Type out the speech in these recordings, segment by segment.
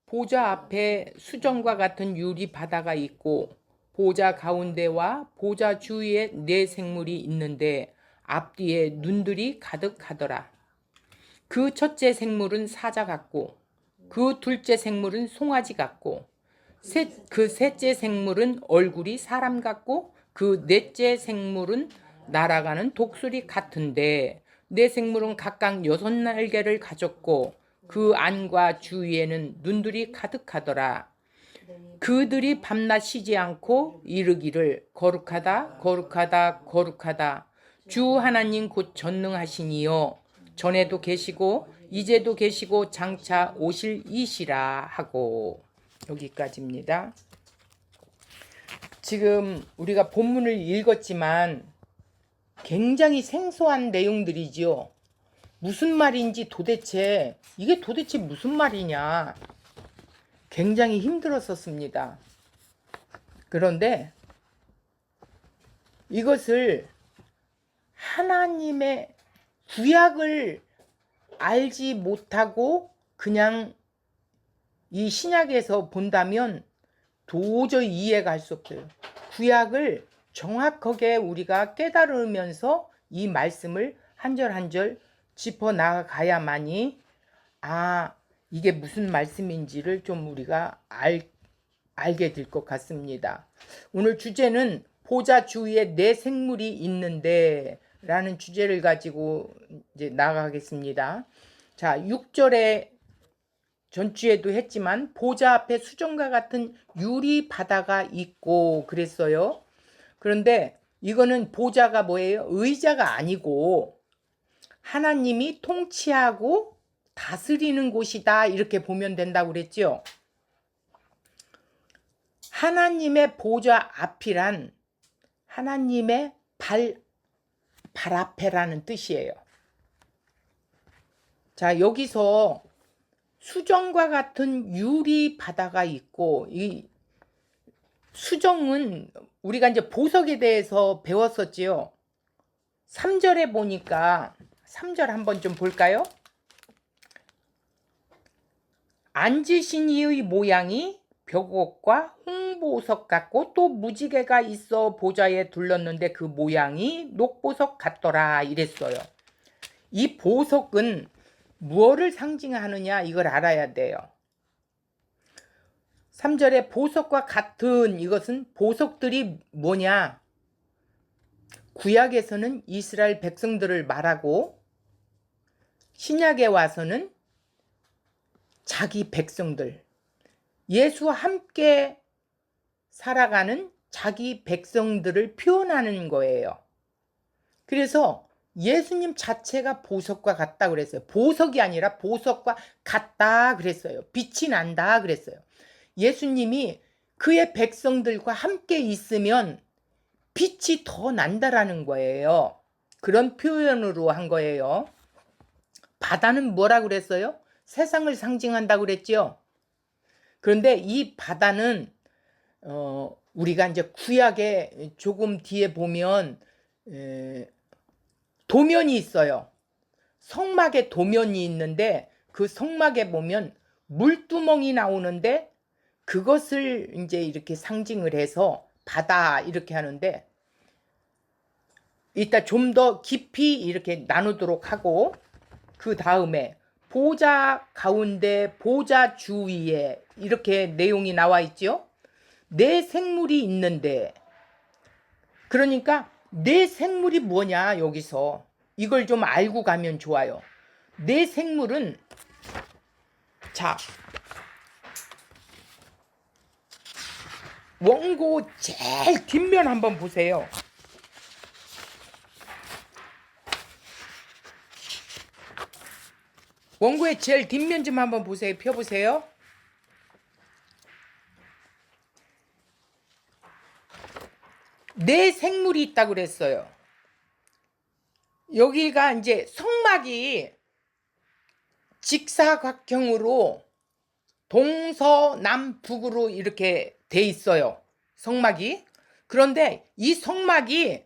보좌 앞에 수정과 같은 유리 바다가 있고 보좌 가운데와 보좌 주위에 네 생물이 있는데 앞뒤에 눈들이 가득하더라. 그 첫째 생물은 사자 같고 그 둘째 생물은 송아지 같고 그 셋째 생물은 얼굴이 사람 같고 그 넷째 생물은 날아가는 독수리 같은데 네 생물은 각각 6날개를 가졌고 그 안과 주위에는 눈들이 가득하더라. 그들이 밤낮 쉬지 않고 이르기를 거룩하다 거룩하다 거룩하다 주 하나님 곧 전능하시니요 전에도 계시고 이제도 계시고 장차 오실 이시라 하고. 여기까지입니다. 지금 우리가 본문을 읽었지만 굉장히 생소한 내용들이지요. 무슨 말인지 이게 도대체 무슨 말이냐 굉장히 힘들었었습니다. 그런데 이것을 하나님의 구약을 알지 못하고 그냥 이 신약에서 본다면 도저히 이해가 할 수 없어요. 구약을 정확하게 우리가 깨달으면서 이 말씀을 한 절 한 절 짚어 나가야만이 이게 무슨 말씀인지를 좀 우리가 알게 될 것 같습니다. 오늘 주제는 보좌 주위에 네 생물이 있는데 라는 주제를 가지고 이제 나가겠습니다. 자, 6절에 전주에도 했지만 보좌 앞에 수정과 같은 유리 바다가 있고 그랬어요. 그런데 이거는 보좌가 뭐예요? 의자가 아니고 하나님이 통치하고 다스리는 곳이다 이렇게 보면 된다고 그랬죠. 하나님의 보좌 앞이란 하나님의 발 앞에라는 뜻이에요. 자, 여기서 수정과 같은 유리 바다가 있고 이 수정은 우리가 이제 보석에 대해서 배웠었지요. 3절에 보니까 3절 한번 좀 볼까요? 앉으신 이의 모양이 벽옥과 홍보석 같고 또 무지개가 있어 보좌에 둘렀는데 그 모양이 녹보석 같더라 이랬어요. 이 보석은 무엇을 상징하느냐 이걸 알아야 돼요. 3절에 보석과 같은 이것은 보석들이 뭐냐? 구약에서는 이스라엘 백성들을 말하고 신약에 와서는 자기 백성들, 예수와 함께 살아가는 자기 백성들을 표현하는 거예요. 그래서 예수님 자체가 보석과 같다 그랬어요. 보석이 아니라 보석과 같다 그랬어요. 빛이 난다 그랬어요. 예수님이 그의 백성들과 함께 있으면 빛이 더 난다라는 거예요. 그런 표현으로 한 거예요. 바다는 뭐라 그랬어요? 세상을 상징한다고 그랬죠. 그런데 이 바다는 우리가 이제 구약에 조금 뒤에 보면 도면이 있어요. 성막에 도면이 있는데 그 성막에 보면 물두멍이 나오는데 그것을 이제 이렇게 상징을 해서 바다 이렇게 하는데 이따 좀 더 깊이 이렇게 나누도록 하고 그 다음에 보좌 가운데 보좌 주위에 이렇게 내용이 나와 있죠. 네 생물이 있는데 그러니까 네 생물이 뭐냐 여기서 이걸 좀 알고 가면 좋아요. 네 생물은 자 원고 제일 뒷면 한번 보세요. 원고의 제일 뒷면 좀 한번 보세요. 펴보세요. 네 생물이 있다고 그랬어요. 여기가 이제 성막이 직사각형으로 동서남북으로 이렇게 돼 있어요. 성막이. 그런데 이 성막이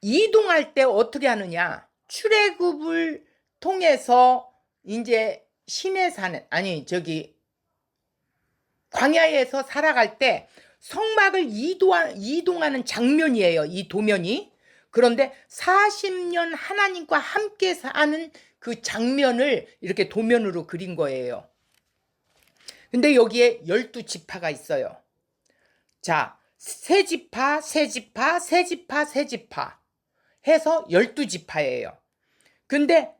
이동할 때 어떻게 하느냐? 출애굽을 통해서 이제 신에 사는, 아니 저기 광야에서 살아갈 때 성막을 이동하는 장면이에요. 이 도면이. 그런데 40년 하나님과 함께 사는 그 장면을 이렇게 도면으로 그린 거예요. 근데 여기에 12지파가 있어요. 자, 세 지파, 세 지파, 세 지파, 세 지파 해서 12지파예요. 근데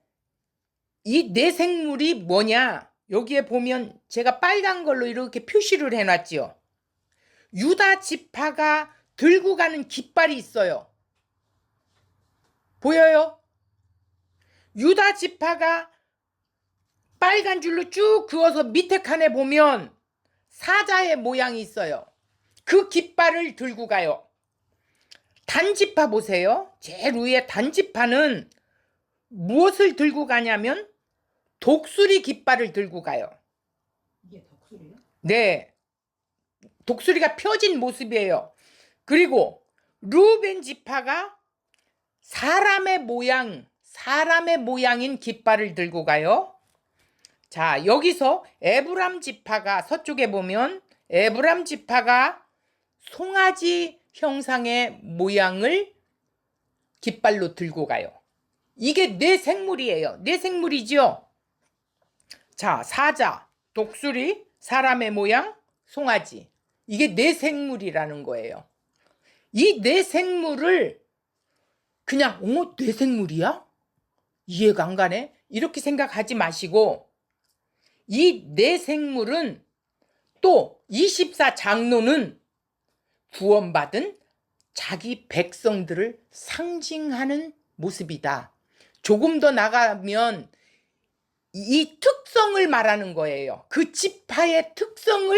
이 네 생물이 뭐냐? 여기에 보면 제가 빨간 걸로 이렇게 표시를 해놨지요. 유다 지파가 들고 가는 깃발이 있어요. 보여요? 유다 지파가 빨간 줄로 쭉 그어서 밑에 칸에 보면 사자의 모양이 있어요. 그 깃발을 들고 가요. 단지파 보세요. 제일 위에 단지파는 무엇을 들고 가냐면 독수리 깃발을 들고 가요. 이게 독수리요? 네. 독수리가 펴진 모습이에요. 그리고 루벤 지파가 사람의 모양인 깃발을 들고 가요. 자, 여기서 에브람 지파가 서쪽에 보면 에브람 지파가 송아지 형상의 모양을 깃발로 들고 가요. 이게 네 생물이에요. 네 생물이죠. 자, 사자, 독수리, 사람의 모양, 송아지. 이게 네 생물이라는 거예요. 이 네 생물을 그냥 네 생물이야? 이해가 안 가네? 이렇게 생각하지 마시고 이 네 생물은 또 24장로는 구원받은 자기 백성들을 상징하는 모습이다. 조금 더 나가면 이 특성을 말하는 거예요. 그 지파의 특성을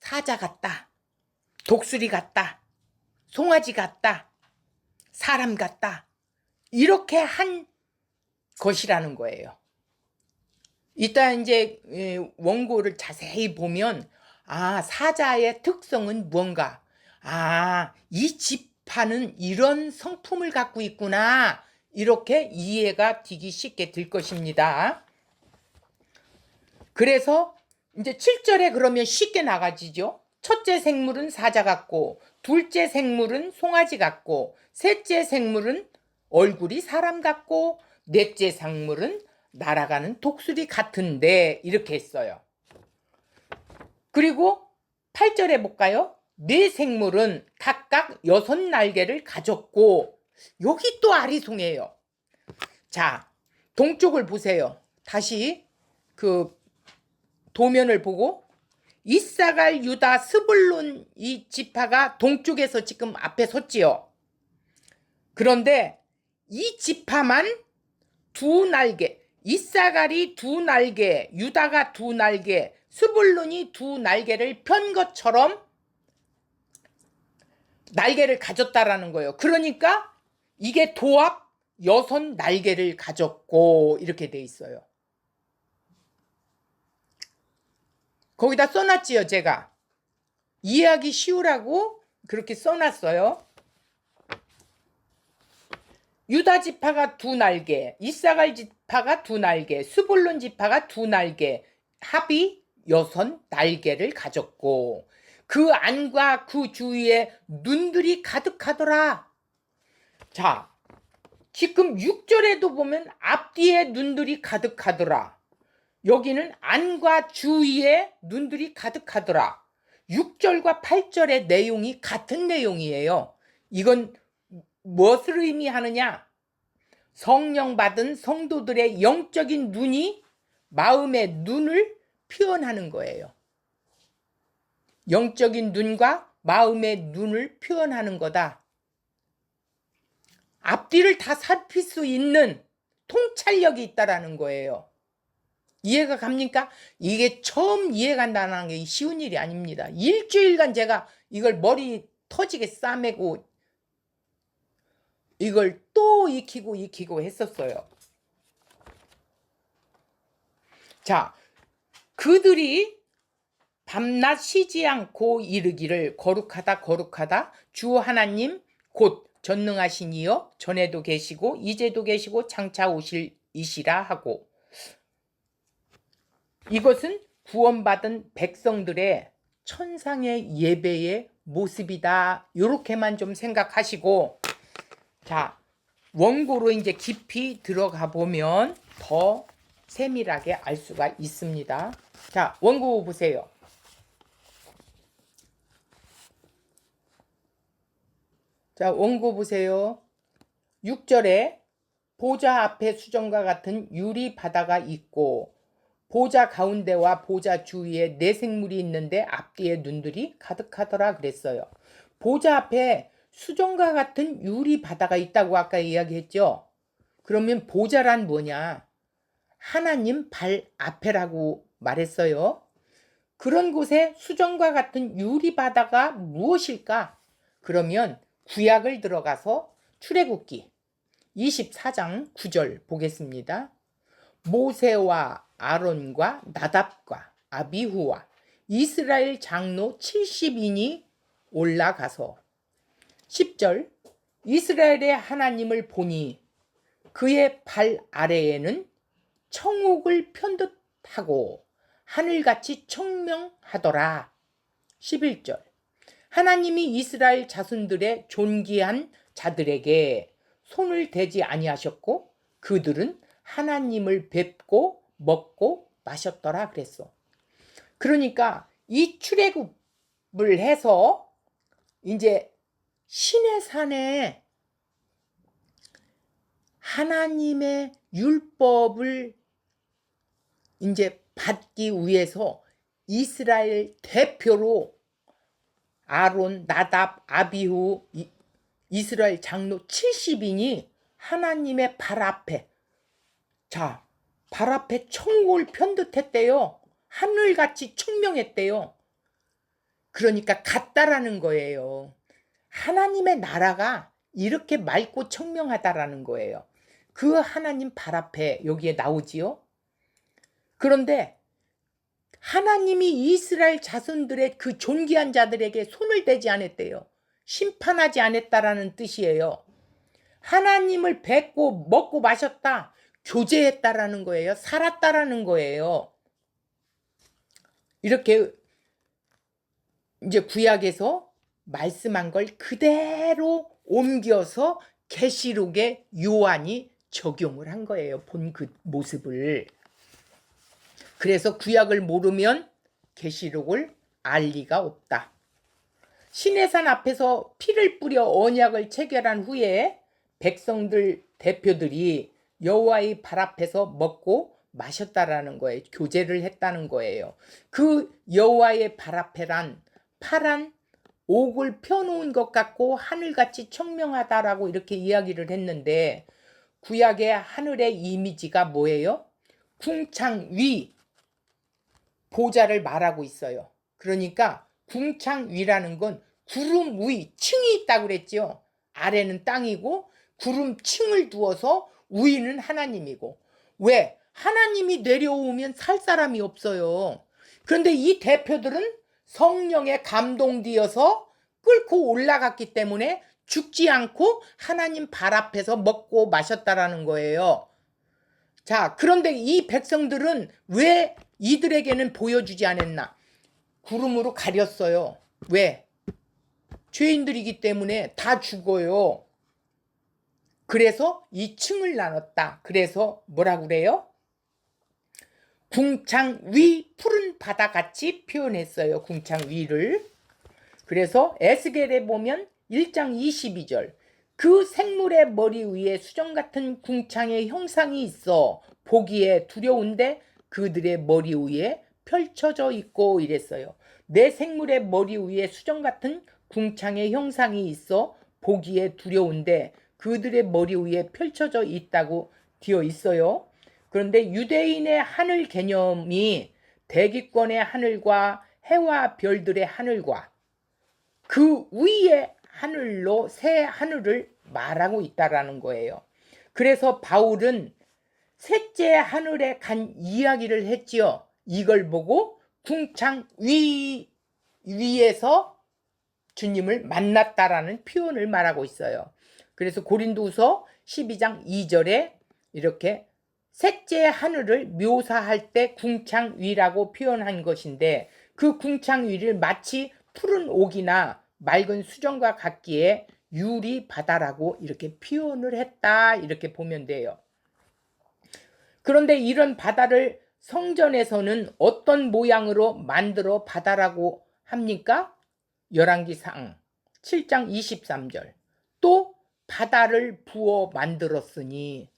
사자 같다, 독수리 같다, 송아지 같다, 사람 같다, 이렇게 한 것이라는 거예요. 이따 이제 원고를 자세히 보면 사자의 특성은 뭔가, 이 지파는 이런 성품을 갖고 있구나, 이렇게 이해가 되기 쉽게 될 것입니다. 그래서 이제 7절에 그러면 쉽게 나가지죠. 첫째 생물은 사자 같고, 둘째 생물은 송아지 같고, 셋째 생물은 얼굴이 사람 같고, 넷째 생물은 날아가는 독수리 같은데, 이렇게 했어요. 그리고 8절에 볼까요? 네 생물은 각각 6날개를 가졌고, 여기 또 아리송해요. 자, 동쪽을 보세요. 다시 그 도면을 보고 이사갈, 유다, 스불론 이 지파가 동쪽에서 지금 앞에 섰지요. 그런데 이 지파만 두 날개, 이사갈이 두 날개, 유다가 두 날개, 스불론이 두 날개를 편 것처럼 날개를 가졌다라는 거예요. 그러니까 이게 도합 6날개를 가졌고 이렇게 돼 있어요. 거기다 써놨지요, 제가. 이해하기 쉬우라고 그렇게 써놨어요. 유다 지파가 두 날개, 이사갈 지파가 두 날개, 스불론 지파가 두 날개, 합이 6날개를 가졌고 그 안과 그 주위에 눈들이 가득하더라. 자, 지금 6절에도 보면 앞뒤에 눈들이 가득하더라. 여기는 안과 주위에 눈들이 가득하더라. 6절과 8절의 내용이 같은 내용이에요. 이건 무엇을 의미하느냐? 성령 받은 성도들의 영적인 눈이 마음의 눈을 표현하는 거예요. 영적인 눈과 마음의 눈을 표현하는 거다. 앞뒤를 다 살필 수 있는 통찰력이 있다라는 거예요. 이해가 갑니까? 이게 처음 이해간다는 게 쉬운 일이 아닙니다. 일주일간 제가 이걸 머리 터지게 싸매고 이걸 또 익히고 했었어요. 자, 그들이 밤낮 쉬지 않고 이르기를 거룩하다 주 하나님 곧 전능하신 이여 전에도 계시고 이제도 계시고 장차 오실 이시라 하고 이것은 구원받은 백성들의 천상의 예배의 모습이다. 요렇게만 좀 생각하시고, 자, 원고로 이제 깊이 들어가 보면 더 세밀하게 알 수가 있습니다. 자, 원고 보세요. 자, 원고 보세요. 6절에 보좌 앞에 수정과 같은 유리 바다가 있고 보좌 가운데와 보좌 주위에 네 생물이 있는데 앞뒤에 눈들이 가득하더라 그랬어요. 보좌 앞에 수정과 같은 유리 바다가 있다고 아까 이야기했죠. 그러면 보좌란 뭐냐? 하나님 발 앞에라고 말했어요. 그런 곳에 수정과 같은 유리 바다가 무엇일까? 그러면 구약을 들어가서 출애굽기 24장 9절 보겠습니다. 모세와 아론과 나답과 아비후와 이스라엘 장로 70인이 올라가서 10절 이스라엘의 하나님을 보니 그의 발 아래에는 청옥을 편듯하고 하늘같이 청명하더라. 11절 하나님이 이스라엘 자손들의 존귀한 자들에게 손을 대지 아니하셨고 그들은 하나님을 뵙고 먹고 마셨더라 그랬어. 그러니까 이 출애굽을 해서 이제 신의 산에 하나님의 율법을 이제 받기 위해서 이스라엘 대표로 아론, 나답, 아비후, 이스라엘 장로 70인이 하나님의 발 앞에, 자, 발 앞에 청옥을 편듯했대요. 하늘같이 청명했대요. 그러니까 같다라는 거예요. 하나님의 나라가 이렇게 맑고 청명하다라는 거예요. 그 하나님 발 앞에 여기에 나오지요. 그런데 하나님이 이스라엘 자손들의 그 존귀한 자들에게 손을 대지 않았대요. 심판하지 않았다라는 뜻이에요. 하나님을 뵙고 먹고 마셨다. 교제했다라는 거예요. 살았다라는 거예요. 이렇게 이제 구약에서 말씀한 걸 그대로 옮겨서 계시록에 요한이 적용을 한 거예요. 본 그 모습을. 그래서 구약을 모르면 계시록을 알 리가 없다. 시내산 앞에서 피를 뿌려 언약을 체결한 후에 백성들 대표들이 여호와의 발 앞에서 먹고 마셨다라는 거예요. 교제를 했다는 거예요. 그 여호와의 발 앞에란 파란 옥을 펴놓은 것 같고 하늘같이 청명하다라고 이렇게 이야기를 했는데 구약의 하늘의 이미지가 뭐예요? 궁창 위 보좌를 말하고 있어요. 그러니까 궁창 위라는 건 구름 위 층이 있다고 그랬죠. 아래는 땅이고 구름 층을 두어서 위는 하나님이고. 왜? 하나님이 내려오면 살 사람이 없어요. 그런데 이 대표들은 성령에 감동되어서 끌고 올라갔기 때문에 죽지 않고 하나님 발 앞에서 먹고 마셨다라는 거예요. 자, 그런데 이 백성들은 왜 이들에게는 보여주지 않았나? 구름으로 가렸어요. 왜? 죄인들이기 때문에 다 죽어요. 그래서 이 층을 나눴다. 그래서 뭐라고 그래요? 궁창 위 푸른 바다같이 표현했어요. 궁창 위를. 그래서 에스겔에 보면 1장 22절 그 생물의 머리 위에 수정 같은 궁창의 형상이 있어 보기에 두려운데 그들의 머리 위에 펼쳐져 있고 이랬어요. 내 생물의 머리 위에 수정 같은 궁창의 형상이 있어 보기에 두려운데 그들의 머리 위에 펼쳐져 있다고 되어 있어요. 그런데 유대인의 하늘 개념이 대기권의 하늘과 해와 별들의 하늘과 그 위의 하늘로 새 하늘을 말하고 있다라는 거예요. 그래서 바울은 셋째 하늘에 간 이야기를 했지요. 이걸 보고 궁창 위에서 주님을 만났다라는 표현을 말하고 있어요. 그래서 고린도후서 12장 2절에 이렇게 셋째 하늘을 묘사할 때 궁창위라고 표현한 것인데 그 궁창위를 마치 푸른 옥이나 맑은 수정과 같기에 유리 바다라고 이렇게 표현을 했다 이렇게 보면 돼요. 그런데 이런 바다를 성전에서는 어떤 모양으로 만들어 바다라고 합니까? 열왕기상 7장 23절. 또 바다를 부어 만들었으니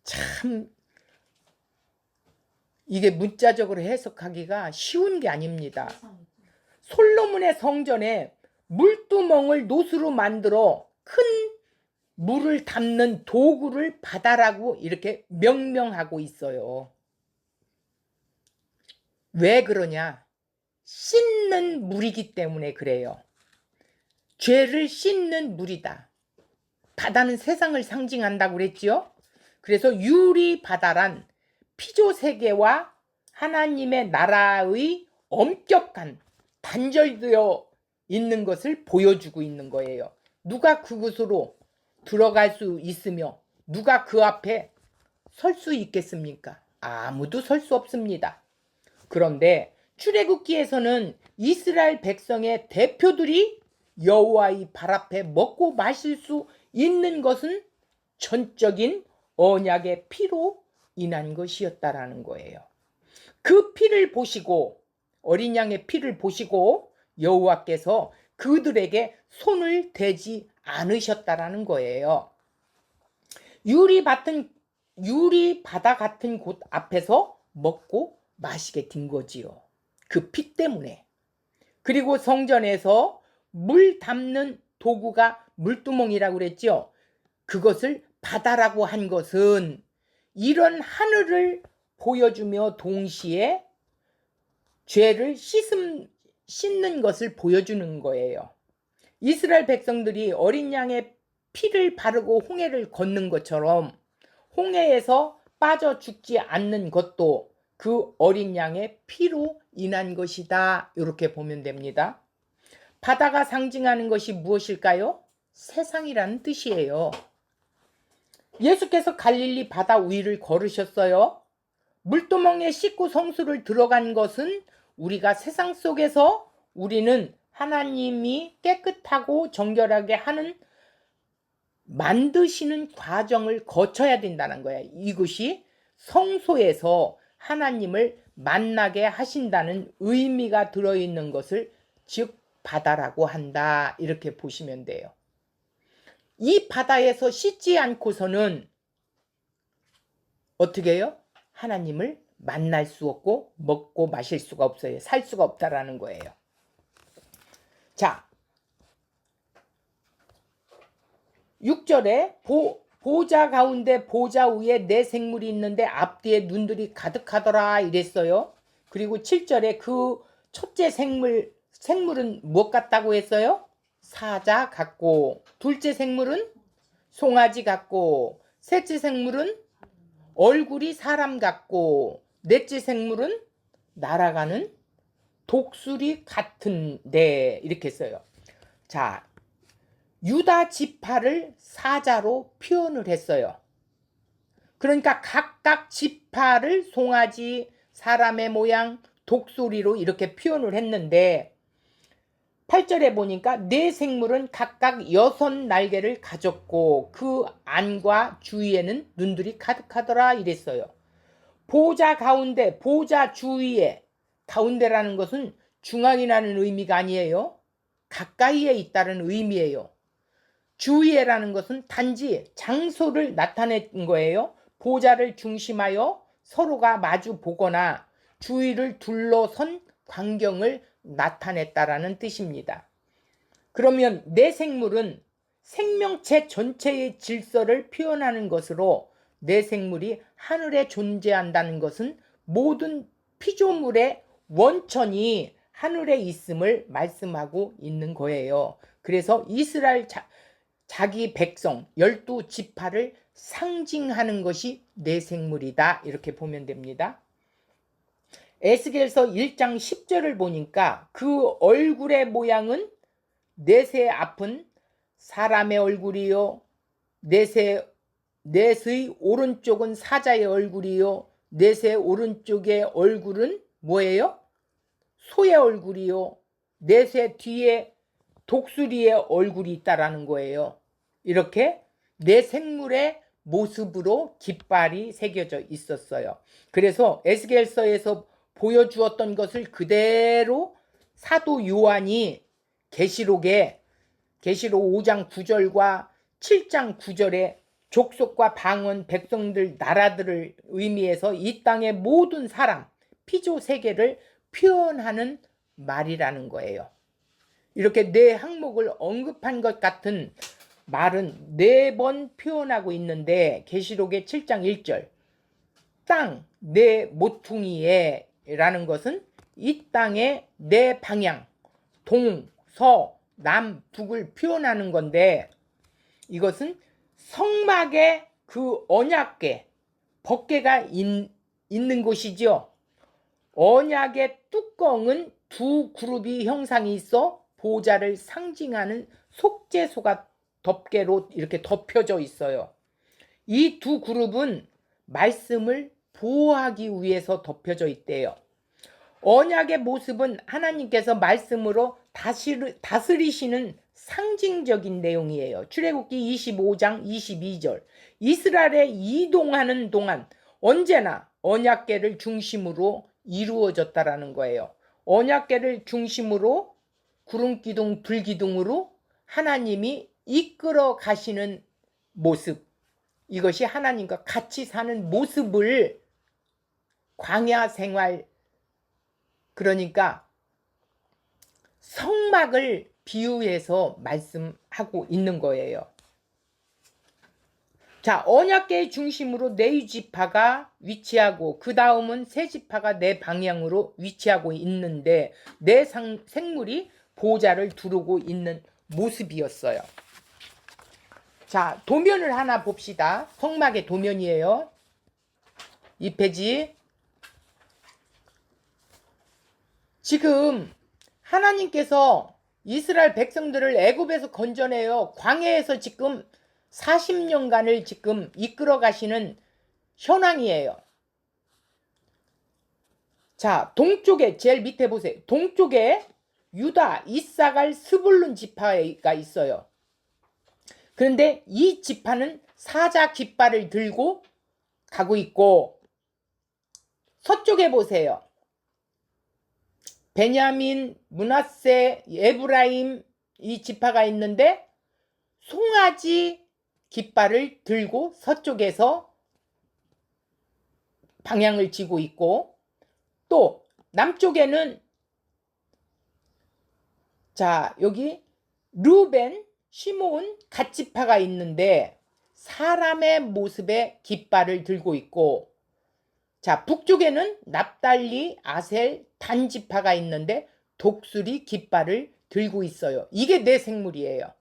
참 이게 문자적으로 해석하기가 쉬운 게 아닙니다. 솔로몬의 성전에 물두멍을 노수로 만들어 큰 물을 담는 도구를 바다라고 이렇게 명명하고 있어요. 왜 그러냐? 씻는 물이기 때문에 그래요. 죄를 씻는 물이다. 바다는 세상을 상징한다고 그랬지요? 그래서 유리 바다란 피조 세계와 하나님의 나라의 엄격한 단절되어 있는 것을 보여주고 있는 거예요. 누가 그곳으로 들어갈 수 있으며 누가 그 앞에 설 수 있겠습니까? 아무도 설 수 없습니다. 그런데 출애굽기에서는 이스라엘 백성의 대표들이 여호와의 발 앞에 먹고 마실 수 있는 것은 전적인 언약의 피로 인한 것이었다라는 거예요. 그 피를 보시고 어린 양의 피를 보시고 여호와께서 그들에게 손을 대지 않으셨다라는 거예요. 유리 바다 같은 곳 앞에서 먹고 마시게 된 거지요. 그 피 때문에. 그리고 성전에서 물 담는 도구가 물두멍이라고 그랬죠. 그것을 바다라고 한 것은 이런 하늘을 보여주며 동시에 죄를 씻는 것을 보여주는 거예요. 이스라엘 백성들이 어린 양의 피를 바르고 홍해를 걷는 것처럼 홍해에서 빠져 죽지 않는 것도 그 어린 양의 피로 인한 것이다. 이렇게 보면 됩니다. 바다가 상징하는 것이 무엇일까요? 세상이라는 뜻이에요. 예수께서 갈릴리 바다 위를 걸으셨어요. 물두멍에 씻고 성수를 들어간 것은 우리가 세상 속에서 우리는 하나님이 깨끗하고 정결하게 하는 만드시는 과정을 거쳐야 된다는 거야. 이것이 성소에서 하나님을 만나게 하신다는 의미가 들어있는 것을 즉 바다라고 한다. 이렇게 보시면 돼요. 이 바다에서 씻지 않고서는 어떻게 해요? 하나님을 만날 수 없고 먹고 마실 수가 없어요. 살 수가 없다라는 거예요. 자, 6절에 보좌 가운데 보좌 위에 내 생물이 있는데 앞뒤에 눈들이 가득하더라 이랬어요. 그리고 7절에 그 첫째 생물은 무엇 같다고 했어요? 사자 같고, 둘째 생물은 송아지 같고, 셋째 생물은 얼굴이 사람 같고, 넷째 생물은 날아가는 독수리 같은데 이렇게 써요. 자, 유다 지파를 사자로 표현을 했어요. 그러니까 각각 지파를 송아지, 사람의 모양, 독수리로 이렇게 표현을 했는데 8절에 보니까 네 생물은 각각 6 날개를 가졌고 그 안과 주위에는 눈들이 가득하더라 이랬어요. 보좌 가운데, 보좌 주위에, 가운데라는 것은 중앙이라는 의미가 아니에요. 가까이에 있다는 의미예요. 주위에라는 것은 단지 장소를 나타낸 거예요. 보좌를 중심하여 서로가 마주 보거나 주위를 둘러선 광경을 나타냈다라는 뜻입니다. 그러면 내 생물은 생명체 전체의 질서를 표현하는 것으로 내 생물이 하늘에 존재한다는 것은 모든 피조물의 원천이 하늘에 있음을 말씀하고 있는 거예요. 그래서 이스라엘 자기 백성 12지파를 상징하는 것이 내 생물이다 이렇게 보면 됩니다. 에스겔서 1장 10절을 보니까 그 얼굴의 모양은 넷의 앞은 사람의 얼굴이요 넷의 넷의 오른쪽은 사자의 얼굴이요 넷의 오른쪽의 얼굴은 뭐예요? 소의 얼굴이요 넷의 뒤에 독수리의 얼굴이 있다라는 거예요. 이렇게 네 생물의 모습으로 깃발이 새겨져 있었어요. 그래서 에스겔서에서 보여주었던 것을 그대로 사도 요한이 계시록 5장 9절과 7장 9절에 족속과 방언, 백성들, 나라들을 의미해서 이 땅의 모든 사람, 피조 세계를 표현하는 말이라는 거예요. 이렇게 네 항목을 언급한 것 같은 말은 4번 표현하고 있는데 계시록의 7장 1절 땅 네 모퉁이에 라는 것은 이 땅의 네 방향 동, 서, 남, 북을 표현하는 건데 이것은 성막의 그 언약궤 법궤가 있는 곳이죠. 언약의 뚜껑은 두 그룹이 형상이 있어 보좌를 상징하는 속죄소가 덮개로 이렇게 덮여져 있어요. 이 두 그룹은 말씀을 보호하기 위해서 덮여져 있대요. 언약의 모습은 하나님께서 말씀으로 다스리시는 상징적인 내용이에요. 출애굽기 25장 22절 이스라엘에 이동하는 동안 언제나 언약궤를 중심으로 이루어졌다라는 거예요. 언약궤를 중심으로 구름기둥 불기둥으로 하나님이 이끌어 가시는 모습 이것이 하나님과 같이 사는 모습을 광야 생활 그러니까 성막을 비유해서 말씀하고 있는 거예요. 자, 언약궤의 중심으로 네 지파가 위치하고 그 다음은 세 지파가 네 방향으로 위치하고 있는데 네 생물이 보좌를 두르고 있는 모습이었어요. 자, 도면을 하나 봅시다. 성막의 도면이에요. 이 페이지. 지금 하나님께서 이스라엘 백성들을 애굽에서 건져내요. 광야에서 지금 40년간을 지금 이끌어 가시는 현황이에요. 자, 동쪽에 제일 밑에 보세요. 동쪽에 유다, 이사갈, 스불룬 지파가 있어요. 그런데 이 지파는 사자 깃발을 들고 가고 있고 서쪽에 보세요. 베냐민, 므낫세, 에브라임 이 지파가 있는데 송아지 깃발을 들고 서쪽에서 방향을 쥐고 있고 또 남쪽에는 자 여기 루벤, 시몬, 갓 지파가 있는데 사람의 모습의 깃발을 들고 있고 자 북쪽에는 납달리, 아셀, 단 지파가 있는데 독수리 깃발을 들고 있어요. 이게 네 생물이에요.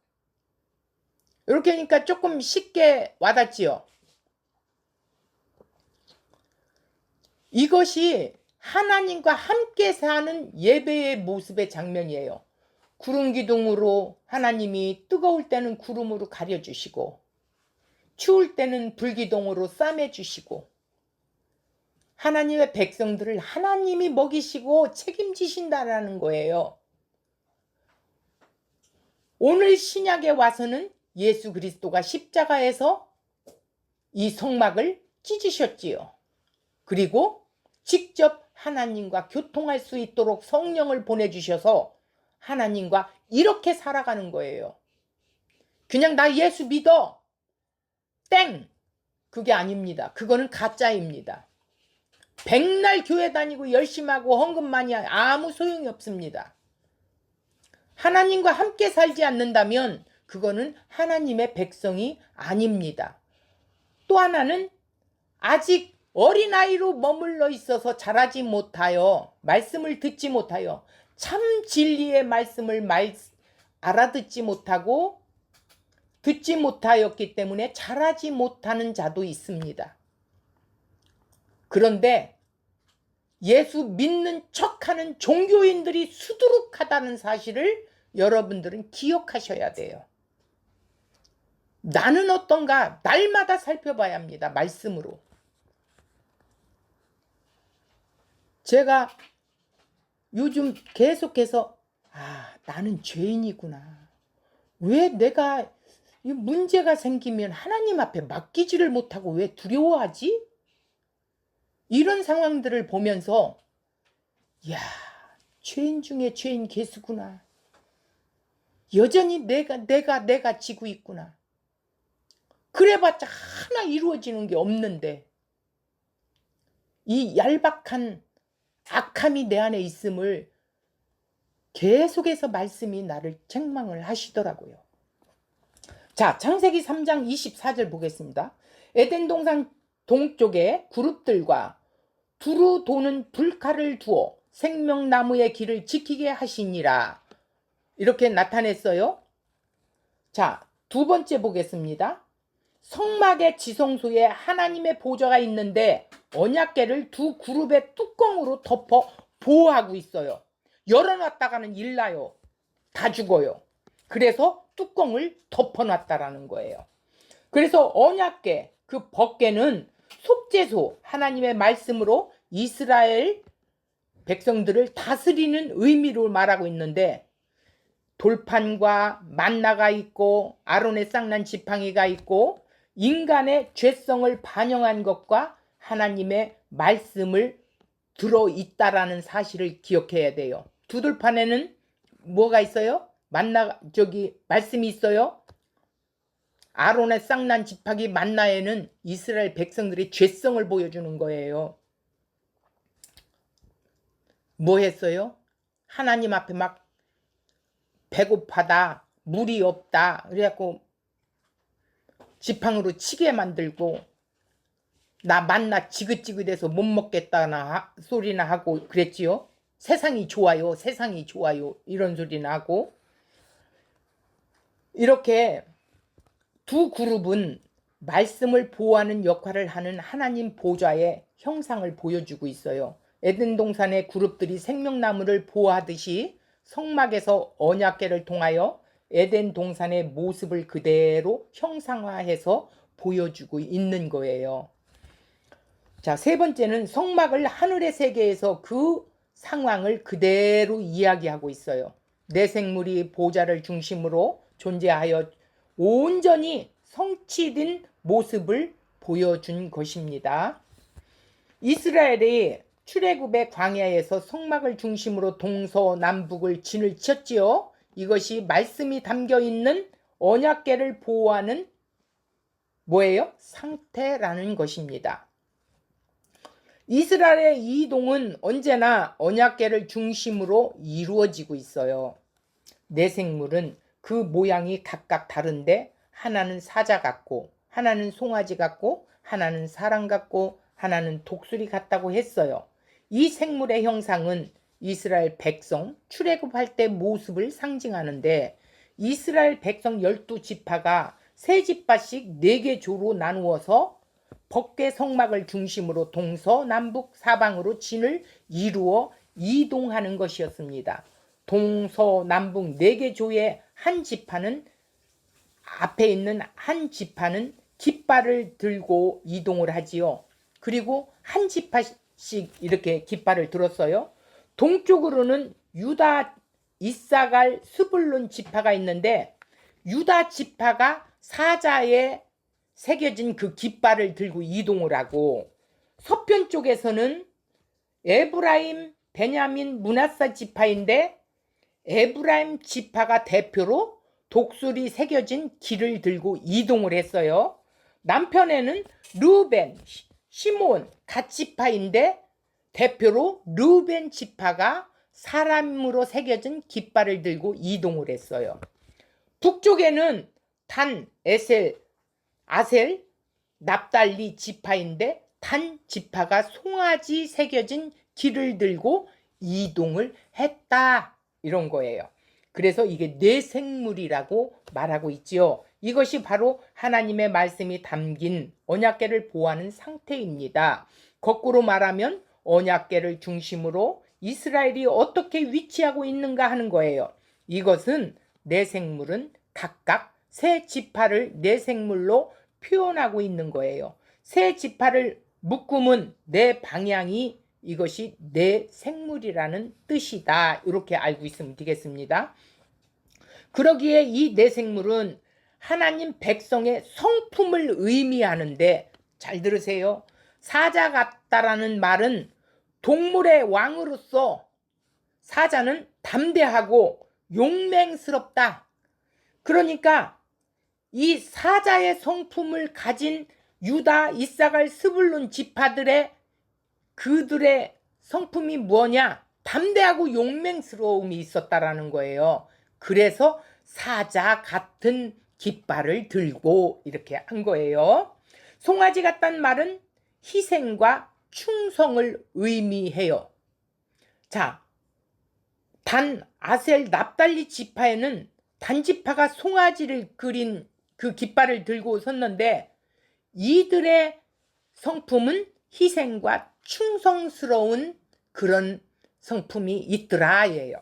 이렇게 하니까 조금 쉽게 와닿지요. 이것이 하나님과 함께 사는 예배의 모습의 장면이에요. 구름 기둥으로 하나님이 뜨거울 때는 구름으로 가려주시고 추울 때는 불기둥으로 싸매주시고 하나님의 백성들을 하나님이 먹이시고 책임지신다라는 거예요. 오늘 신약에 와서는 예수 그리스도가 십자가에서 이 성막을 찢으셨지요. 그리고 직접 하나님과 교통할 수 있도록 성령을 보내주셔서 하나님과 이렇게 살아가는 거예요. 그냥 나 예수 믿어. 땡. 그게 아닙니다. 그거는 가짜입니다. 백날 교회 다니고 열심히 하고 헌금 많이 하면 아무 소용이 없습니다. 하나님과 함께 살지 않는다면 그거는 하나님의 백성이 아닙니다. 또 하나는 아직 어린아이로 머물러 있어서 자라지 못하여 말씀을 듣지 못하여 참 진리의 말씀을 알아듣지 못하고 듣지 못하였기 때문에 자라지 못하는 자도 있습니다. 그런데 예수 믿는 척하는 종교인들이 수두룩하다는 사실을 여러분들은 기억하셔야 돼요. 나는 어떤가 날마다 살펴봐야 합니다. 말씀으로. 제가 요즘 계속해서 나는 죄인이구나. 왜 내가 이 문제가 생기면 하나님 앞에 맡기지를 못하고 왜 두려워하지? 이런 상황들을 보면서 야, 죄인 중에 죄인 개수구나. 여전히 내가 지고 있구나. 그래봤자 하나 이루어지는 게 없는데 이 얄박한 악함이 내 안에 있음을 계속해서 말씀이 나를 책망을 하시더라고요. 자, 창세기 3장 24절 보겠습니다. 에덴 동산 동쪽에 그룹들과 두루 도는 불칼을 두어 생명나무의 길을 지키게 하시니라. 이렇게 나타냈어요. 자, 두 번째 보겠습니다. 성막의 지성소에 하나님의 보좌가 있는데 언약궤를 두 그룹의 뚜껑으로 덮어 보호하고 있어요. 열어놨다가는 일나요. 다 죽어요. 그래서 뚜껑을 덮어놨다라는 거예요. 그래서 언약궤, 그 법궤는 속죄소, 하나님의 말씀으로 이스라엘 백성들을 다스리는 의미로 말하고 있는데 돌판과 만나가 있고 아론의 쌍난 지팡이가 있고 인간의 죄성을 반영한 것과 하나님의 말씀을 들어있다라는 사실을 기억해야 돼요. 두들판에는 뭐가 있어요? 말씀이 있어요. 아론의 쌍난 지팡이 만나에는 이스라엘 백성들의 죄성을 보여주는 거예요. 뭐 했어요? 하나님 앞에 막 배고파다, 물이 없다, 그래갖고 지팡이로 치게 만들고 나 만나 지긋지긋해서 못 먹겠다나 소리나 하고 그랬지요. 세상이 좋아요, 세상이 좋아요, 이런 소리나 하고. 이렇게 두 그룹은 말씀을 보호하는 역할을 하는 하나님 보좌의 형상을 보여주고 있어요. 에덴 동산의 그룹들이 생명나무를 보호하듯이 성막에서 언약궤를 통하여 에덴 동산의 모습을 그대로 형상화해서 보여주고 있는 거예요. 자, 세 번째는 성막을 하늘의 세계에서 그 상황을 그대로 이야기하고 있어요. 내생물이 보좌를 중심으로 존재하여 온전히 성취된 모습을 보여준 것입니다. 이스라엘이 출애굽의 광야에서 성막을 중심으로 동서남북을 진을 쳤지요. 이것이 말씀이 담겨있는 언약궤를 보호하는 뭐예요? 상태라는 것입니다. 이스라엘의 이동은 언제나 언약궤를 중심으로 이루어지고 있어요. 내생물은 그 모양이 각각 다른데 하나는 사자 같고 하나는 송아지 같고 하나는 사람 같고 하나는 독수리 같다고 했어요. 이 생물의 형상은 이스라엘 백성 출애굽할 때 모습을 상징하는데 이스라엘 백성 12지파가 세 지파씩 4개 조로 나누어서 법궤 성막을 중심으로 동서남북 사방으로 진을 이루어 이동하는 것이었습니다. 동서남북 4개 조의 한 지파는 앞에 있는 한 지파는 깃발을 들고 이동을 하지요. 그리고 한 지파씩 이렇게 깃발을 들었어요. 동쪽으로는 유다, 이사갈, 스불론 지파가 있는데 유다 지파가 사자에 새겨진 그 깃발을 들고 이동을 하고 서편 쪽에서는 에브라임, 베냐민, 므낫사 지파인데 에브라임 지파가 대표로 독수리 새겨진 길을 들고 이동을 했어요. 남편에는 르벤, 시몬, 갓 지파인데 대표로 르벤 지파가 사람으로 새겨진 깃발을 들고 이동을 했어요. 북쪽에는 단, 에셀, 아셀, 납달리 지파인데 단 지파가 송아지 새겨진 길을 들고 이동을 했다. 이런 거예요. 그래서 이게 내생물이라고 말하고 있지요. 이것이 바로 하나님의 말씀이 담긴 언약궤를 보호하는 상태입니다. 거꾸로 말하면 언약궤를 중심으로 이스라엘이 어떻게 위치하고 있는가 하는 거예요. 이것은 내생물은 각각 새 지파를 내 생물로 표현하고 있는 거예요. 새 지파를 묶으면 내 방향이 이것이 내 생물이라는 뜻이다. 이렇게 알고 있으면 되겠습니다. 그러기에 이 내 생물은 하나님 백성의 성품을 의미하는데, 잘 들으세요. 사자 같다라는 말은 동물의 왕으로서 사자는 담대하고 용맹스럽다. 그러니까 이 사자의 성품을 가진 유다, 이사갈, 스불론 지파들의 그들의 성품이 뭐냐? 담대하고 용맹스러움이 있었다라는 거예요. 그래서 사자 같은 깃발을 들고 이렇게 한 거예요. 송아지 같다는 말은 희생과 충성을 의미해요. 자, 단, 아셀, 납달리 지파에는 단지파가 송아지를 그린 그 깃발을 들고 섰는데, 이들의 성품은 희생과 충성스러운 그런 성품이 있더라예요.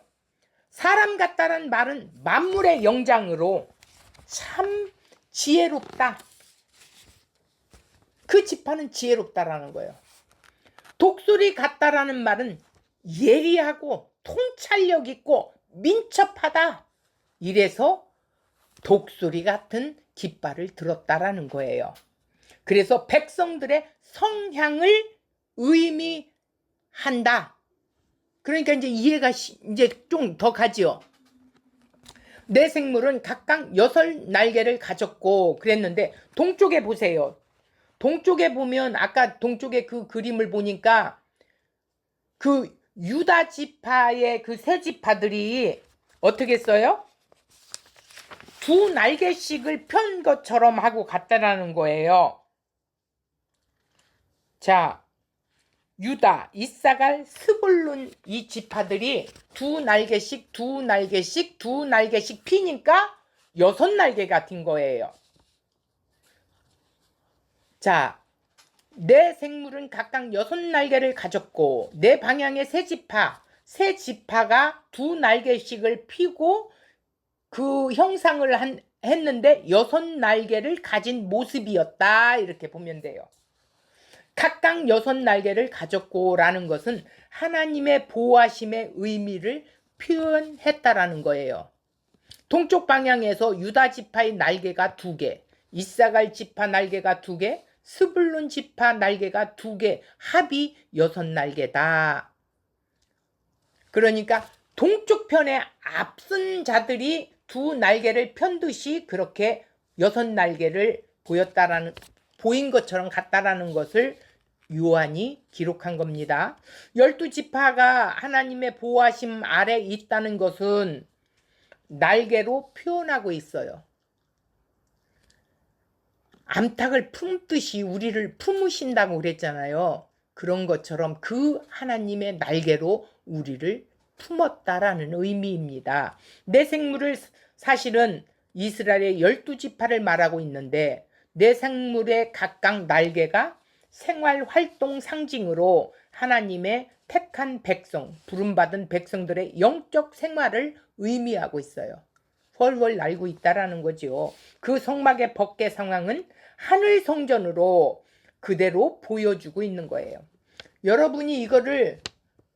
사람 같다는 말은 만물의 영장으로 참 지혜롭다. 그 지파는 지혜롭다라는 거예요. 독수리 같다라는 말은 예리하고 통찰력 있고 민첩하다. 이래서 독수리 같은 깃발을 들었다라는 거예요. 그래서 백성들의 성향을 의미한다. 그러니까 이제 이해가 이제 좀 더 가지요. 내 생물은 각각 6날개를 가졌고 그랬는데, 동쪽에 보세요. 동쪽에 보면 아까 동쪽에 그 그림을 보니까 그 유다 지파의 그 세 지파들이 어떻게 써요? 2날개씩을 편 것처럼 하고 갔다라는 거예요. 자, 유다, 이사갈, 스불론 이 지파들이 2날개씩 피니까 6날개가 된 거예요. 자, 내 생물은 각각 6날개를 가졌고 내 방향의 세 지파가 2날개씩을 피고 그 형상을 했는데 6날개를 가진 모습이었다. 이렇게 보면 돼요. 각각 6날개를 가졌고 라는 것은 하나님의 보호하심의 의미를 표현했다라는 거예요. 동쪽 방향에서 유다 지파의 날개가 2개, 이사갈 지파 날개가 2개, 스불론 지파 날개가 2개, 합이 6날개다. 그러니까 동쪽 편에 앞선 자들이 2날개를 편듯이 그렇게 6날개를 보인 것처럼 같다라는 것을 요한이 기록한 겁니다. 12지파가 하나님의 보호하심 아래 있다는 것은 날개로 표현하고 있어요. 암탉을 품듯이 우리를 품으신다고 그랬잖아요. 그런 것처럼 그 하나님의 날개로 우리를 품었다라는 의미입니다. 내 생물을 사실은 이스라엘의 12지파를 말하고 있는데, 내 생물의 각각 날개가 생활활동 상징으로 하나님의 택한 백성, 부름받은 백성들의 영적 생활을 의미하고 있어요. 훨훨 날고 있다라는 거죠. 그 성막의 법계 상황은 하늘 성전으로 그대로 보여주고 있는 거예요. 여러분이 이거를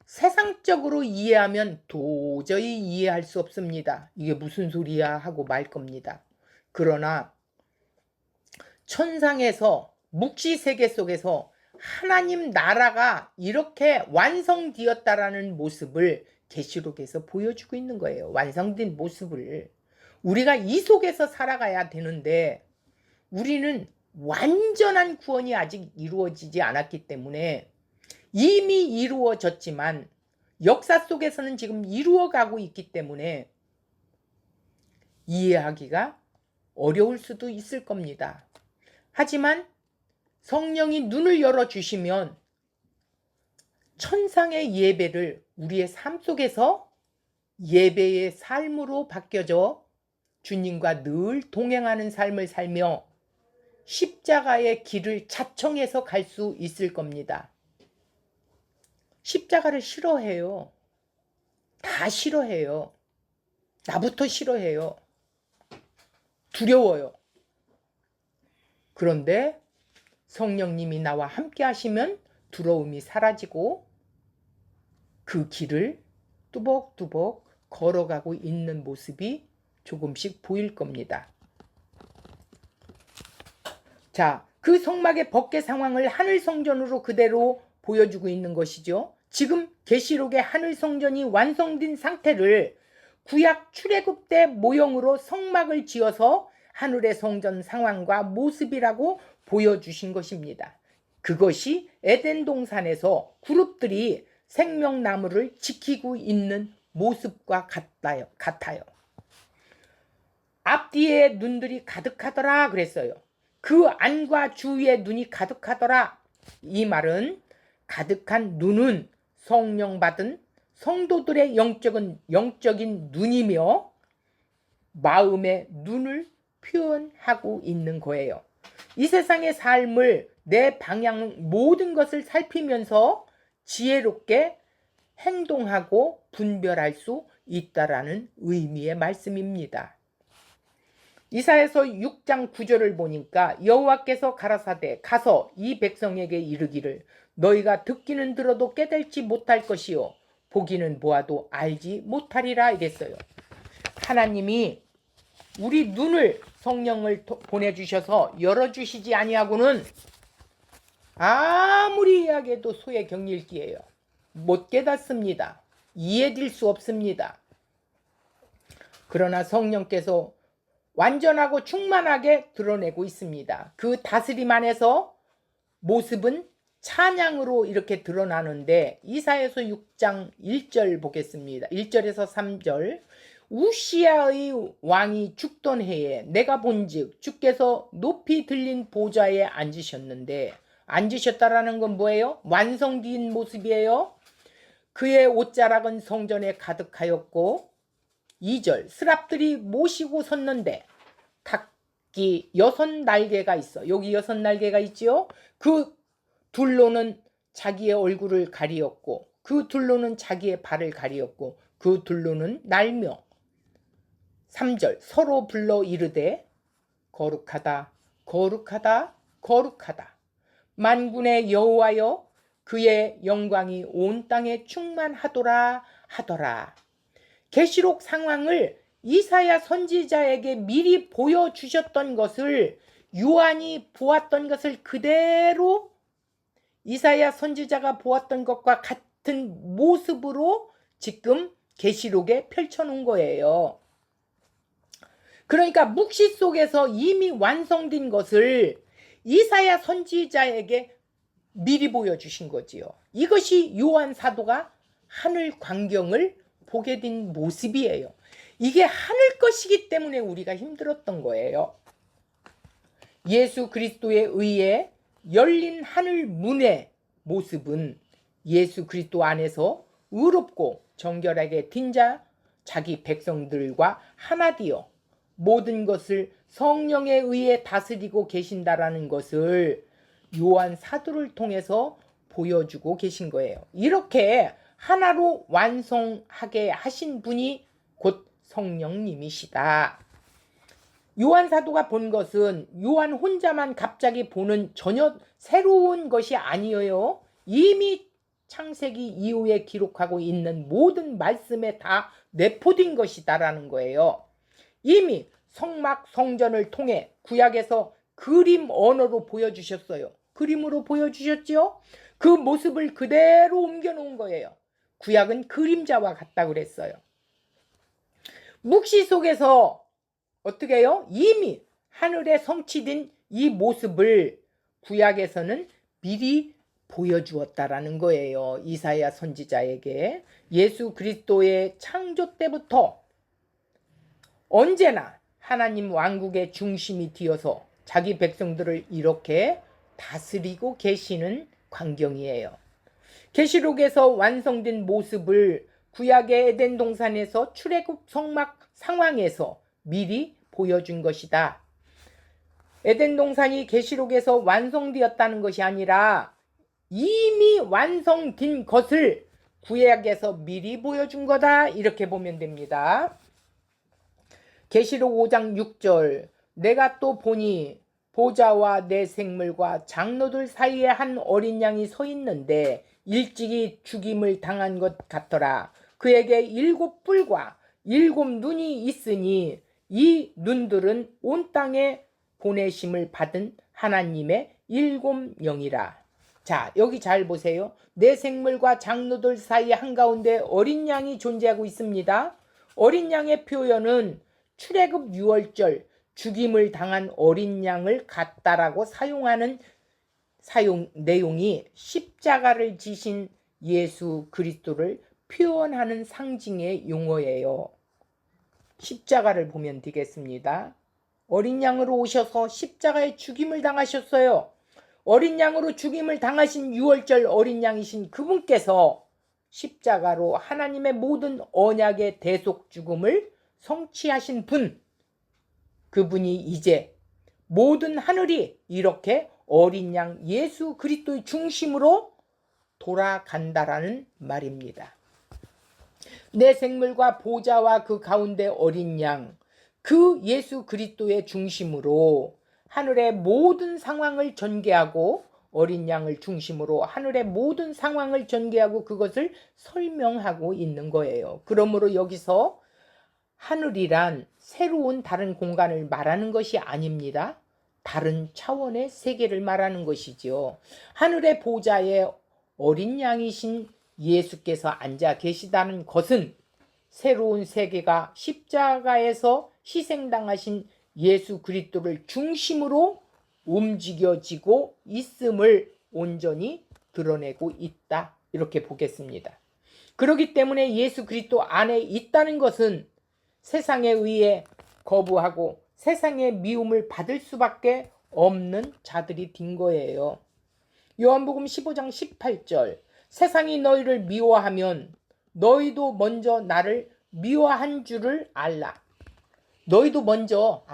세상적으로 이해하면 도저히 이해할 수 없습니다. 이게 무슨 소리야 하고 말 겁니다. 그러나 천상에서 묵시세계 속에서 하나님 나라가 이렇게 완성되었다라는 모습을 계시록에서 보여주고 있는 거예요. 완성된 모습을. 우리가 이 속에서 살아가야 되는데 우리는 완전한 구원이 아직 이루어지지 않았기 때문에, 이미 이루어졌지만 역사 속에서는 지금 이루어가고 있기 때문에 이해하기가 어려울 수도 있을 겁니다. 하지만 성령이 눈을 열어주시면 천상의 예배를 우리의 삶 속에서 예배의 삶으로 바뀌어져 주님과 늘 동행하는 삶을 살며 십자가의 길을 자청해서 갈 수 있을 겁니다. 십자가를 싫어해요. 다 싫어해요. 나부터 싫어해요. 두려워요. 그런데 성령님이 나와 함께 하시면 두려움이 사라지고 그 길을 뚜벅뚜벅 걸어가고 있는 모습이 조금씩 보일 겁니다. 자, 그 성막의 법계 상황을 하늘 성전으로 그대로 보여주고 있는 것이죠. 지금 계시록의 하늘 성전이 완성된 상태를 구약 출애굽 때 모형으로 성막을 지어서 하늘의 성전 상황과 모습이라고 보여주신 것입니다. 그것이 에덴 동산에서 그룹들이 생명나무를 지키고 있는 모습과 같아요. 앞뒤에 눈들이 가득하더라 그랬어요. 그 안과 주위에 눈이 가득하더라. 이 말은 가득한 눈은 성령 받은 성도들의 영적인 눈이며 마음의 눈을 표현하고 있는 거예요. 이 세상의 삶을 내 방향 모든 것을 살피면서 지혜롭게 행동하고 분별할 수 있다라는 의미의 말씀입니다. 이사야서 6장 9절을 보니까 여호와께서 가라사대 가서 이 백성에게 이르기를 너희가 듣기는 들어도 깨달지 못할 것이요 보기는 보아도 알지 못하리라 이랬어요. 하나님이 우리 눈을 성령을 보내주셔서 열어주시지 아니하고는 아무리 이야기해도 소의 경일기예요. 못 깨닫습니다. 이해될 수 없습니다. 그러나 성령께서 완전하고 충만하게 드러내고 있습니다. 그 다스림 안에서 모습은 찬양으로 이렇게 드러나는데 이사야서 6장 1절 보겠습니다. 1절에서 3절 우시야의 왕이 죽던 해에 내가 본즉 주께서 높이 들린 보좌에 앉으셨다라는 건 뭐예요? 완성된 모습이에요. 그의 옷자락은 성전에 가득하였고 2절 스랍들이 모시고 섰는데 각기 6날개가 있어. 여기 6날개가 있지요. 그 둘로는 자기의 얼굴을 가리었고 그 둘로는 자기의 발을 가리었고 그 둘로는 날며 3절 서로 불러 이르되 거룩하다 거룩하다 거룩하다 만군의 여호와여 그의 영광이 온 땅에 충만하더라 하더라. 계시록 상황을 이사야 선지자에게 미리 보여주셨던 것을 요한이 보았던 것을 그대로 이사야 선지자가 보았던 것과 같은 모습으로 지금 계시록에 펼쳐놓은 거예요. 그러니까 묵시 속에서 이미 완성된 것을 이사야 선지자에게 미리 보여주신 거지요. 이것이 요한 사도가 하늘 광경을 보게 된 모습이에요. 이게 하늘 것이기 때문에 우리가 힘들었던 거예요. 예수 그리스도에 의해 열린 하늘 문의 모습은 예수 그리스도 안에서 의롭고 정결하게 된 자기 백성들과 하나 되어 모든 것을 성령에 의해 다스리고 계신다라는 것을 요한 사도를 통해서 보여주고 계신 거예요. 이렇게 하나로 완성하게 하신 분이 곧 성령님이시다. 요한 사도가 본 것은 요한 혼자만 갑자기 보는 전혀 새로운 것이 아니에요. 이미 창세기 이후에 기록하고 있는 모든 말씀에 다 내포된 것이다라는 거예요. 이미 성막 성전을 통해 구약에서 그림 언어로 보여주셨어요. 그림으로 보여주셨죠? 그 모습을 그대로 옮겨놓은 거예요. 구약은 그림자와 같다 그랬어요. 묵시 속에서 어떻게 해요? 이미 하늘에 성취된 이 모습을 구약에서는 미리 보여주었다라는 거예요. 이사야 선지자에게 예수 그리스도의 창조 때부터 언제나 하나님 왕국의 중심이 되어서 자기 백성들을 이렇게 다스리고 계시는 광경이에요. 계시록에서 완성된 모습을 구약의 에덴 동산에서 출애굽 성막 상황에서 미리 보여준 것이다. 에덴 동산이 계시록에서 완성되었다는 것이 아니라 이미 완성된 것을 구약에서 미리 보여준 거다. 이렇게 보면 됩니다. 계시록 5장 6절 내가 또 보니 보좌와 내 생물과 장로들 사이에 한 어린 양이 서 있는데 일찍이 죽임을 당한 것 같더라. 그에게 7뿔과 7눈이 있으니 이 눈들은 온 땅에 보내심을 받은 하나님의 7영이라. 자, 여기 잘 보세요. 내 생물과 장로들 사이 한가운데 어린 양이 존재하고 있습니다. 어린 양의 표현은 출애굽 유월절 죽임을 당한 어린 양을 갖다라고 사용하는 사용 내용이 십자가를 지신 예수 그리스도를 표현하는 상징의 용어예요. 십자가를 보면 되겠습니다. 어린 양으로 오셔서 십자가에 죽임을 당하셨어요. 어린 양으로 죽임을 당하신 유월절 어린 양이신 그분께서 십자가로 하나님의 모든 언약의 대속 죽음을 성취하신 분, 그분이 이제 모든 하늘이 이렇게 어린 양 예수 그리스도의 중심으로 돌아간다라는 말입니다. 내 생물과 보좌와 그 가운데 어린 양, 그 예수 그리스도의 중심으로 하늘의 모든 상황을 전개하고 어린 양을 중심으로 하늘의 모든 상황을 전개하고 그것을 설명하고 있는 거예요. 그러므로 여기서 하늘이란 새로운 다른 공간을 말하는 것이 아닙니다. 다른 차원의 세계를 말하는 것이지요. 하늘의 보좌에 어린 양이신 예수께서 앉아 계시다는 것은 새로운 세계가 십자가에서 희생당하신 예수 그리스도를 중심으로 움직여지고 있음을 온전히 드러내고 있다. 이렇게 보겠습니다. 그렇기 때문에 예수 그리스도 안에 있다는 것은 세상에 의해 거부하고 세상의 미움을 받을 수밖에 없는 자들이 된 거예요. 요한복음 15장 18절 세상이 너희를 미워하면 너희도 먼저 나를 미워한 줄을 알라. 너희도 먼저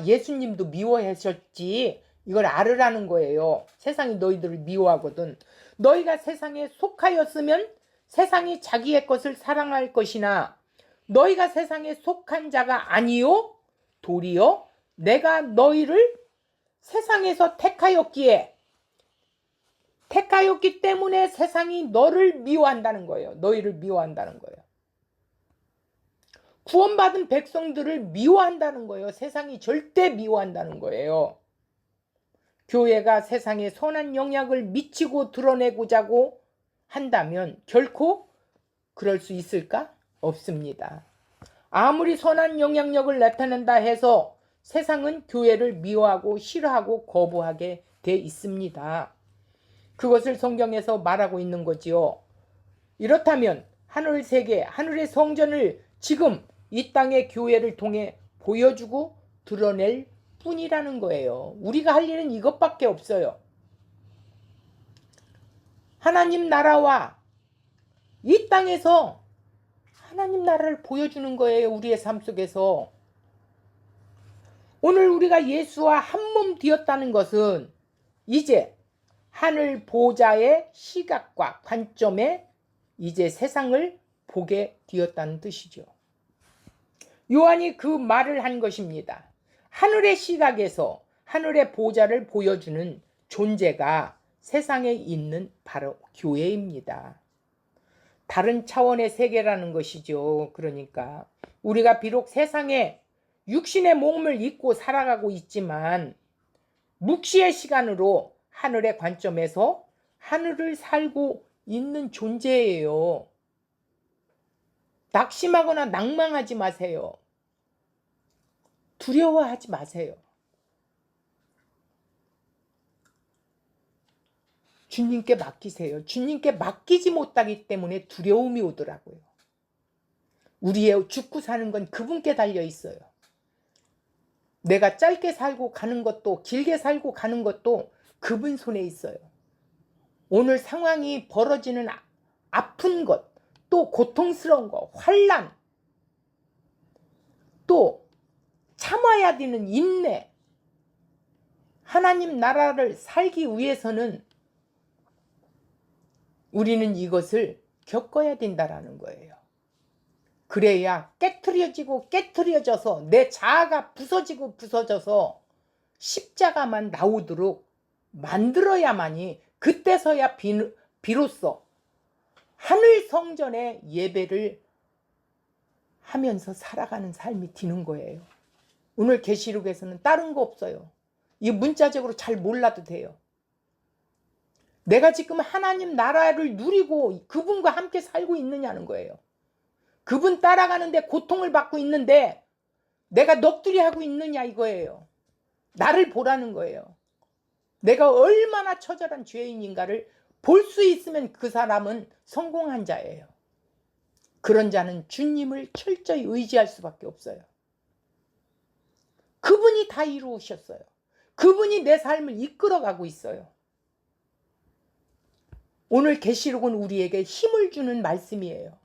예수님도 미워하셨지 이걸 알으라는 거예요. 세상이 너희들을 미워하거든. 너희가 세상에 속하였으면 세상이 자기의 것을 사랑할 것이나 너희가 세상에 속한 자가 아니요 도리어 내가 너희를 세상에서 택하였기 때문에 세상이 너를 미워한다는 거예요. 너희를 미워한다는 거예요. 구원받은 백성들을 미워한다는 거예요. 세상이 절대 미워한다는 거예요. 교회가 세상에 선한 영향을 미치고 드러내고자고 한다면 결코 그럴 수 있을까? 없습니다. 아무리 선한 영향력을 나타낸다 해서 세상은 교회를 미워하고 싫어하고 거부하게 돼 있습니다. 그것을 성경에서 말하고 있는 거지요. 이렇다면 하늘 세계, 하늘의 성전을 지금 이 땅의 교회를 통해 보여주고 드러낼 뿐이라는 거예요. 우리가 할 일은 이것밖에 없어요. 하나님 나라와 이 땅에서 하나님 나라를 보여주는 거예요. 우리의 삶 속에서. 오늘 우리가 예수와 한 몸 되었다는 것은 이제 하늘 보좌의 시각과 관점에 이제 세상을 보게 되었다는 뜻이죠. 요한이 그 말을 한 것입니다. 하늘의 시각에서 하늘의 보좌를 보여주는 존재가 세상에 있는 바로 교회입니다. 다른 차원의 세계라는 것이죠. 그러니까 우리가 비록 세상에 육신의 몸을 입고 살아가고 있지만 묵시의 시간으로 하늘의 관점에서 하늘을 살고 있는 존재예요. 낙심하거나 낭망하지 마세요. 두려워하지 마세요. 주님께 맡기세요. 주님께 맡기지 못하기 때문에 두려움이 오더라고요. 우리의 죽고 사는 건 그분께 달려 있어요. 내가 짧게 살고 가는 것도 길게 살고 가는 것도 그분 손에 있어요. 오늘 상황이 벌어지는 아픈 것, 또 고통스러운 것, 환난, 또 참아야 되는 인내, 하나님 나라를 살기 위해서는 우리는 이것을 겪어야 된다라는 거예요. 그래야 깨트려져서 내 자아가 부서져서 십자가만 나오도록 만들어야만이 그때서야 비로소 하늘 성전의 예배를 하면서 살아가는 삶이 되는 거예요. 오늘 계시록에서는 다른 거 없어요. 이 문자적으로 잘 몰라도 돼요. 내가 지금 하나님 나라를 누리고 그분과 함께 살고 있느냐는 거예요. 그분 따라가는데 고통을 받고 있는데 내가 넋두리 하고 있느냐 이거예요. 나를 보라는 거예요. 내가 얼마나 처절한 죄인인가를 볼 수 있으면 그 사람은 성공한 자예요. 그런 자는 주님을 철저히 의지할 수밖에 없어요. 그분이 다 이루으셨어요. 그분이 내 삶을 이끌어가고 있어요. 오늘 계시록은 우리에게 힘을 주는 말씀이에요.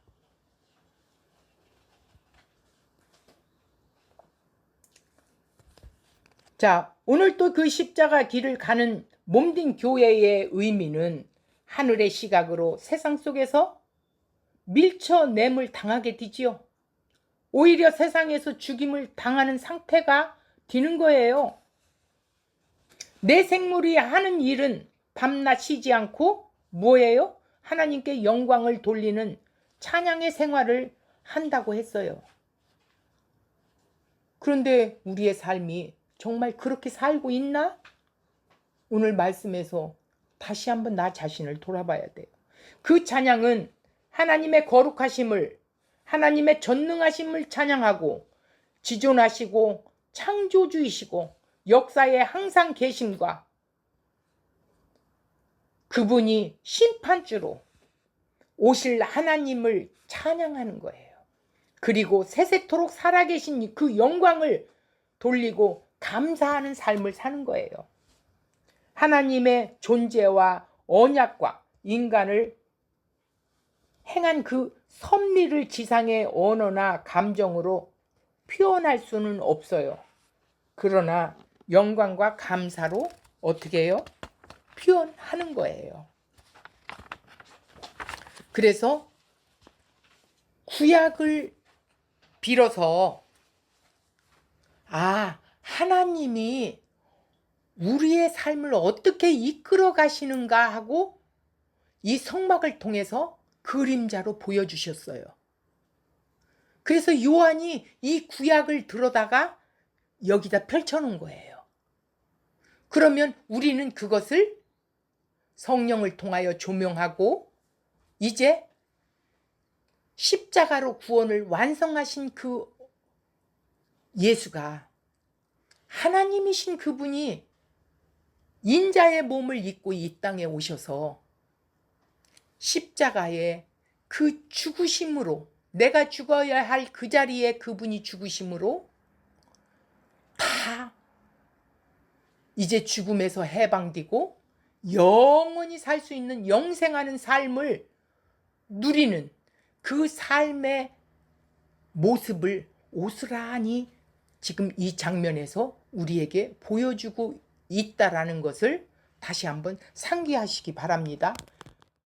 자, 오늘 또 그 십자가 길을 가는 몸된 교회의 의미는 하늘의 시각으로 세상 속에서 밀쳐냄을 당하게 되지요. 오히려 세상에서 죽임을 당하는 상태가 되는 거예요. 내 생물이 하는 일은 밤낮 쉬지 않고 뭐예요? 하나님께 영광을 돌리는 찬양의 생활을 한다고 했어요. 그런데 우리의 삶이 정말 그렇게 살고 있나? 오늘 말씀에서 다시 한번 나 자신을 돌아봐야 돼요. 그 찬양은 하나님의 거룩하심을, 하나님의 전능하심을 찬양하고 지존하시고 창조주이시고 역사에 항상 계심과 그분이 심판주로 오실 하나님을 찬양하는 거예요. 그리고 세세토록 살아계신 그 영광을 돌리고 감사하는 삶을 사는 거예요. 하나님의 존재와 언약과 인간을 행한 그 섭리를 지상의 언어나 감정으로 표현할 수는 없어요. 그러나 영광과 감사로 어떻게 해요? 표현하는 거예요. 그래서 구약을 빌어서 하나님이 우리의 삶을 어떻게 이끌어 가시는가 하고 이 성막을 통해서 그림자로 보여주셨어요. 그래서 요한이 이 구약을 들어다가 여기다 펼쳐놓은 거예요. 그러면 우리는 그것을 성령을 통하여 조명하고 이제 십자가로 구원을 완성하신 그 예수가 하나님이신 그분이 인자의 몸을 입고 이 땅에 오셔서 십자가의 그 죽으심으로 내가 죽어야 할 그 자리에 그분이 죽으심으로 다 이제 죽음에서 해방되고 영원히 살 수 있는 영생하는 삶을 누리는 그 삶의 모습을 오스란히 지금 이 장면에서 우리에게 보여주고 있다라는 것을 다시 한번 상기하시기 바랍니다.